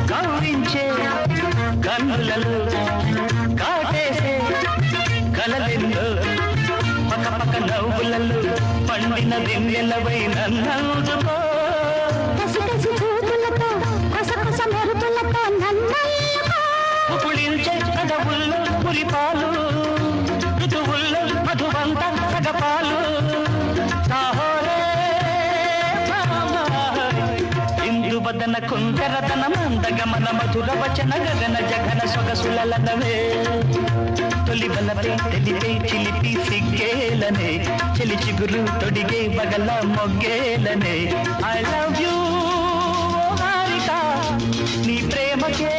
కౌరించే కన్నులలో కాటేసే కలలెందో పక్క పక్క నవ్వులలో పండిన వెన్నెలవై నన్నందుకో పులించే కదవుల్లో పులిపాలు ఋతువుల్లో మధువంత సగపాలు ఇందువదన కుందరదన మందగమన మధుర వచన గగన జగన సొగసులనవే తొలి బలపై తెలిపే చిలిపి సిగ్గేలనే చెలి చిగురు తొడిగే బగల మొగ్గేలనే ఐ లవ్ యూ హారిక నీ ప్రేమకే